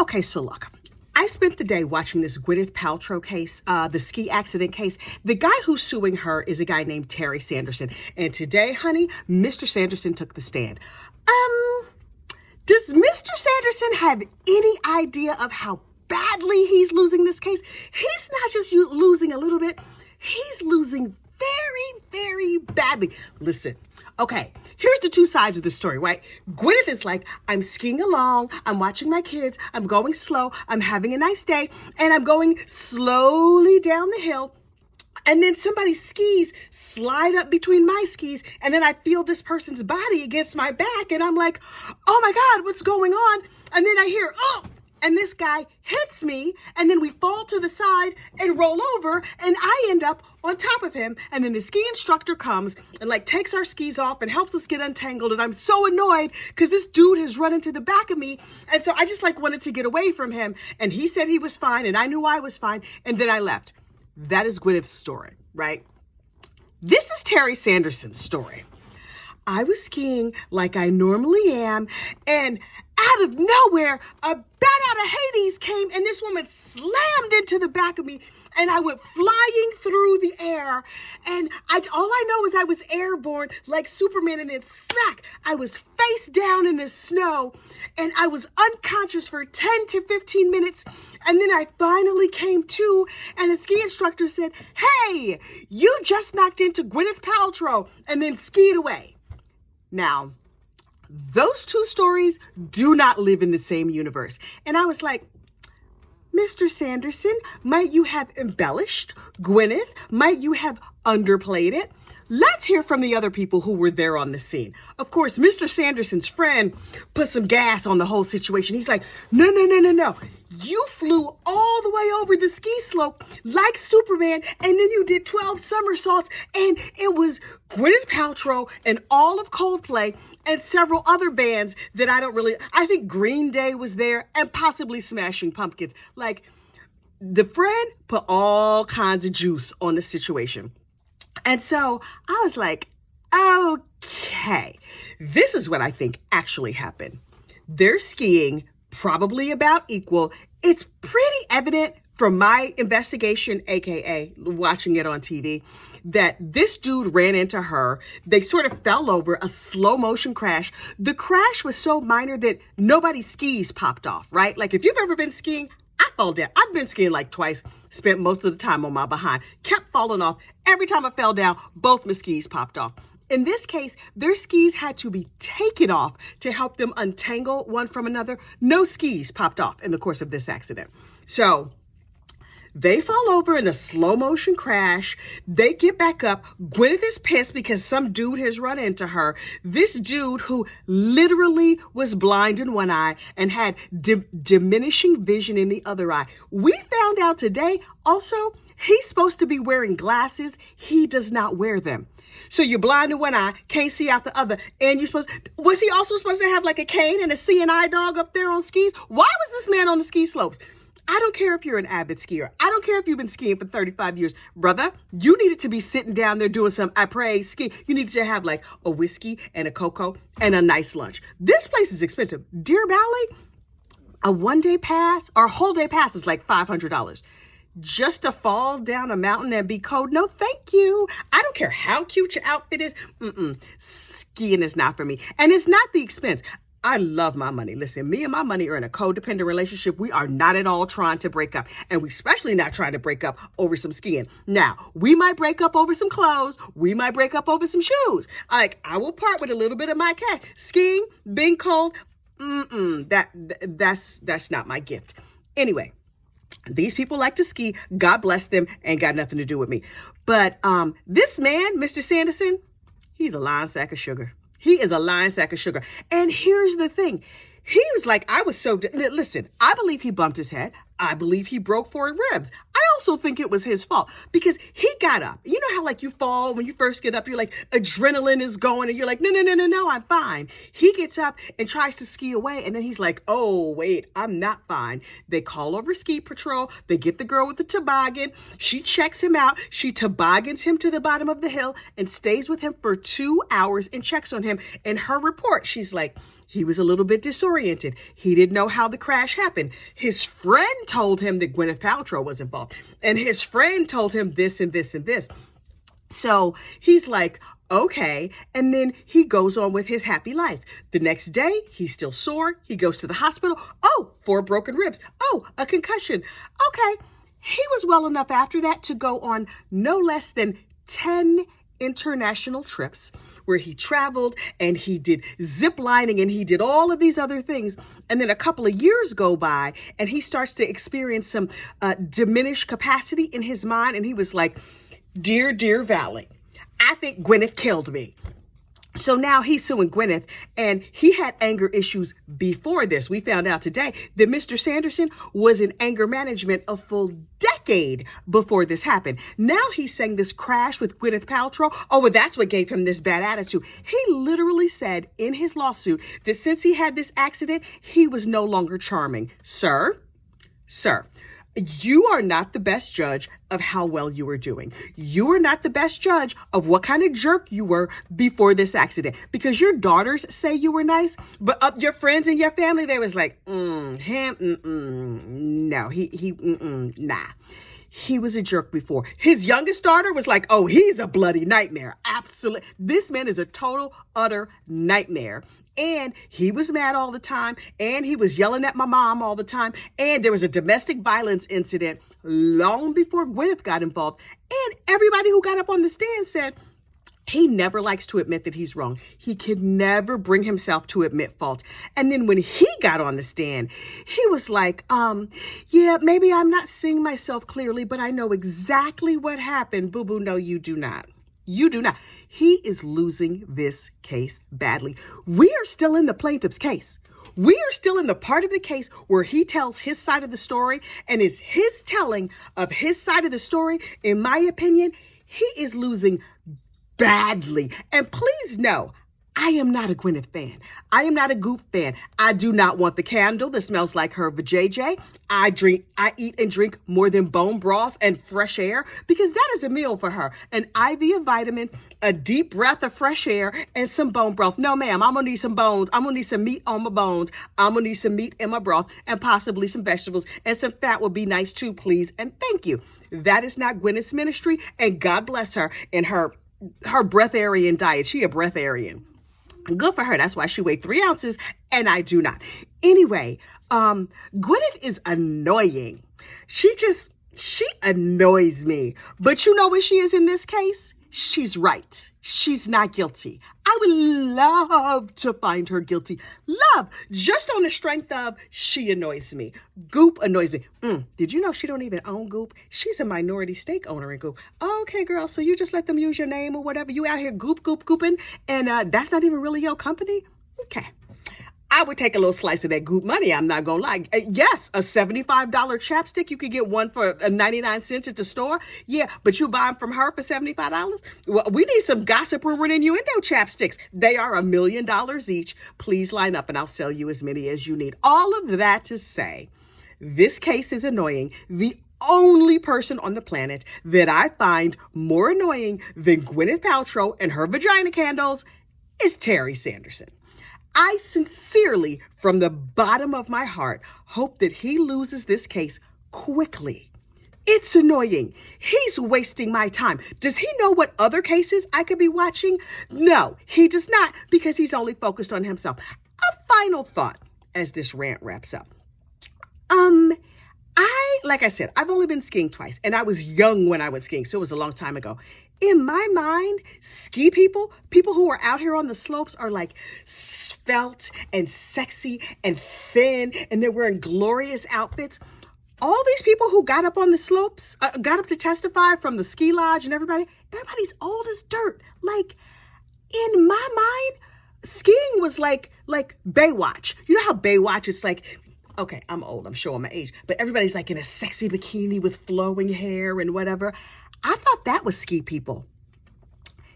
Okay, so look, I spent the day watching this Gwyneth Paltrow case, the ski accident case. The guy who's suing her is a guy named Terry Sanderson. And today, honey, Mr. Sanderson took the stand. Does Mr. Sanderson have any idea of how badly he's losing this case? He's not just losing a little bit. He's losing very, very badly. Listen, okay, here's the two sides of the story, right? Gwyneth is like, I'm skiing along, I'm watching my kids, I'm going slow, I'm having a nice day, and I'm going slowly down the hill. And then somebody's skis slide up between my skis, and then I feel this person's body against my back, and I'm like, oh my God, what's going on? And then I hear, oh, and this guy hits me, and then we fall to the side and roll over, and I end up on top of him. And then the ski instructor comes and takes our skis off and helps us get untangled. And I'm so annoyed because this dude has run into the back of me. And so I just wanted to get away from him. And he said he was fine, and I knew I was fine. And then I left. That is Gwyneth's story, right? This is Terry Sanderson's story. I was skiing like I normally am, and out of nowhere, a bat out of Hades came, and this woman slammed into the back of me, and I went flying through the air, and all I know is I was airborne like Superman, and then smack, I was face down in the snow, and I was unconscious for 10 to 15 minutes, and then I finally came to, and the ski instructor said, hey, you just knocked into Gwyneth Paltrow, and then skied away. Now, those two stories do not live in the same universe. And I was like, Mr. Sanderson, might you have embellished? Gwyneth, might you have underplayed it? Let's hear from the other people who were there on the scene. Of course, Mr. Sanderson's friend put some gas on the whole situation. He's like, no. You flew all the way over the ski slope like Superman, and then you did 12 somersaults, and it was Gwyneth Paltrow and all of Coldplay and several other bands that I think Green Day was there, and possibly Smashing Pumpkins. The friend put all kinds of juice on the situation. And so I was like, okay, this is what I think actually happened. They're skiing probably about equal. It's pretty evident from my investigation, aka watching it on TV, that this dude ran into her. They sort of fell over, a slow motion crash. The crash was so minor that nobody's skis popped off, right? If you've ever been skiing, I fell down. I've been skiing twice, spent most of the time on my behind, kept falling off. Every time I fell down, both my skis popped off. In this case, their skis had to be taken off to help them untangle one from another. No skis popped off in the course of this accident. So they fall over in a slow motion crash. They get back up. Gwyneth is pissed because some dude has run into her. This dude who literally was blind in one eye and had diminishing vision in the other eye. We found out today also, he's supposed to be wearing glasses. He does not wear them. So you're blind in one eye, can't see out the other, and was he also supposed to have a cane and a seeing eye dog up there on skis? Why was this man on the ski slopes? I don't care if you're an avid skier. I don't care if you've been skiing for 35 years. Brother, you needed to be sitting down there doing some, ski. You needed to have a whiskey and a cocoa and a nice lunch. This place is expensive. Deer Valley, a one-day pass or a whole day pass is $500. Just to fall down a mountain and be cold? No, thank you. I don't care how cute your outfit is. Skiing is not for me. And it's not the expense. I love my money. Listen, me and my money are in a codependent relationship. We are not at all trying to break up. And we especially not trying to break up over some skiing. Now, we might break up over some clothes. We might break up over some shoes. I will part with a little bit of my cash. Skiing, being cold, that's not my gift. Anyway. These people like to ski. God bless them. Ain't got nothing to do with me. But this man, Mr. Sanderson, he's a lying sack of sugar. He is a lying sack of sugar. And here's the thing. He was like, listen, I believe he bumped his head. I believe he broke 4 ribs. I also think it was his fault because he got up. You know how you fall when you first get up, you're adrenaline is going and you're no, I'm fine. He gets up and tries to ski away. And then he's like, oh, wait, I'm not fine. They call over ski patrol. They get the girl with the toboggan. She checks him out. She toboggans him to the bottom of the hill and stays with him for 2 hours and checks on him. In her report, she's like, He was a little bit disoriented. He didn't know how the crash happened. His friend told him that Gwyneth Paltrow was involved. And his friend told him this and this and this. So he's like, okay. And then he goes on with his happy life. The next day, he's still sore. He goes to the hospital. Oh, 4 broken ribs. Oh, a concussion. Okay. He was well enough after that to go on no less than 10 international trips where he traveled and he did zip lining and he did all of these other things. And then a couple of years go by and he starts to experience some diminished capacity in his mind. And he was like, dear Valley, I think Gwyneth killed me. So now he's suing Gwyneth, and he had anger issues before this. We found out today that Mr. Sanderson was in anger management a full decade before this happened. Now he's saying this crash with Gwyneth Paltrow, oh, well, that's what gave him this bad attitude. He literally said in his lawsuit that since he had this accident, he was no longer charming. Sir, you are not the best judge of how well you were doing. You are not the best judge of what kind of jerk you were before this accident, because your daughters say you were nice, but your friends and your family, they was like, nah. He was a jerk before. His youngest daughter was like, oh, he's a bloody nightmare. Absolutely. This man is a total, utter nightmare. And he was mad all the time. And he was yelling at my mom all the time. And there was a domestic violence incident long before Gwyneth got involved. And everybody who got up on the stand said, he never likes to admit that he's wrong. He can never bring himself to admit fault. And then when he got on the stand, he was like, yeah, maybe I'm not seeing myself clearly, but I know exactly what happened. Boo-boo, no, you do not. You do not. He is losing this case badly. We are still in the plaintiff's case. We are still in the part of the case where he tells his side of the story, and it's his telling of his side of the story. In my opinion, he is losing badly. And please know, I am not a Gwyneth fan. I am not a Goop fan. I do not want the candle that smells like her vajayjay. I eat and drink more than bone broth and fresh air, because that is a meal for her. An IV of vitamins, a deep breath of fresh air, and some bone broth. No, ma'am, I'm gonna need some bones. I'm gonna need some meat on my bones. I'm gonna need some meat in my broth, and possibly some vegetables, and some fat would be nice too, please. And thank you. That is not Gwyneth's ministry, and God bless her in her breatharian diet. She a breatharian. Good for her. That's why she weighed 3 ounces and I do not. Anyway, Gwyneth is annoying. She annoys me. But you know what she is in this case? She's right. She's not guilty. I would love to find her guilty. Love, just on the strength of she annoys me. Goop annoys me. Did you know she don't even own Goop? She's a minority stake owner in Goop. Okay, girl, so you just let them use your name or whatever. You out here gooping, and that's not even really your company? Okay. I would take a little slice of that Goop money. I'm not going to lie. Yes, a $75 chapstick. You could get one for 99 cents at the store. Yeah, but you buy them from her for $75? Well, we need some gossip, rumor, and innuendo chapsticks. They are $1 million each. Please line up and I'll sell you as many as you need. All of that to say, this case is annoying. The only person on the planet that I find more annoying than Gwyneth Paltrow and her vagina candles is Terry Sanderson. I sincerely, from the bottom of my heart, hope that he loses this case quickly. It's annoying. He's wasting my time. Does he know what other cases I could be watching? No, he does not, because he's only focused on himself. A final thought as this rant wraps up. Like I said, I've only been skiing twice, and I was young when I went skiing, so it was a long time ago. In my mind, ski people who are out here on the slopes are like svelte and sexy and thin, and they're wearing glorious outfits. All these people who got up on the slopes, got up to testify from the ski lodge and everybody's old as dirt. Like, in my mind, skiing was like Baywatch. You know how Baywatch is like, okay, I'm old, I'm showing my age, but everybody's like in a sexy bikini with flowing hair and whatever. I thought that was ski people.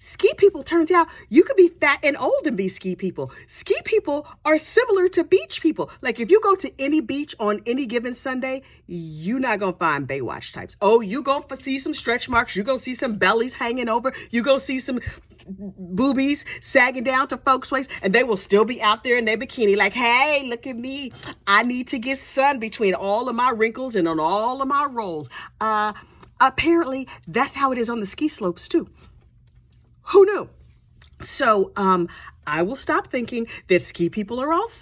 ski people, turns out you could be fat and old and be ski people. Ski people are similar to beach people. Like if you go to any beach on any given Sunday, you're not going to find Baywatch types. Oh, you're going to see some stretch marks. You're going to see some bellies hanging over. You're going to see some boobies sagging down to folks' waist, and they will still be out there in their bikini like, hey, look at me. I need to get sun between all of my wrinkles and on all of my rolls. Apparently, that's how it is on the ski slopes, too. Who knew? So I will stop thinking that ski people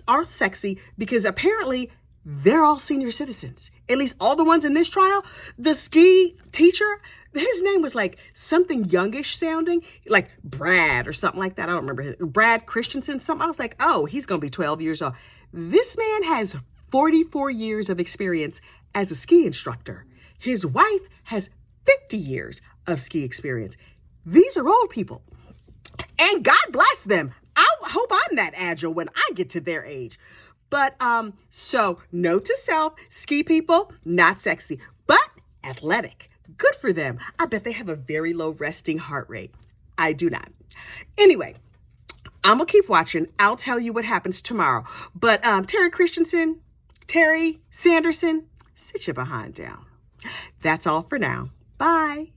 are sexy, because apparently they're all senior citizens. At least all the ones in this trial. The ski teacher, his name was like something youngish sounding, like Brad or something like that. I don't remember. Brad Christensen, something. I was like, oh, he's going to be 12 years old. This man has 44 years of experience as a ski instructor. His wife has 50 years of ski experience. These are old people, and God bless them. I hope I'm that agile when I get to their age. But so note to self, ski people, not sexy, but athletic. Good for them. I bet they have a very low resting heart rate. I do not. Anyway, I'm going to keep watching. I'll tell you what happens tomorrow. But Terry Sanderson, sit your behind down. That's all for now. Bye.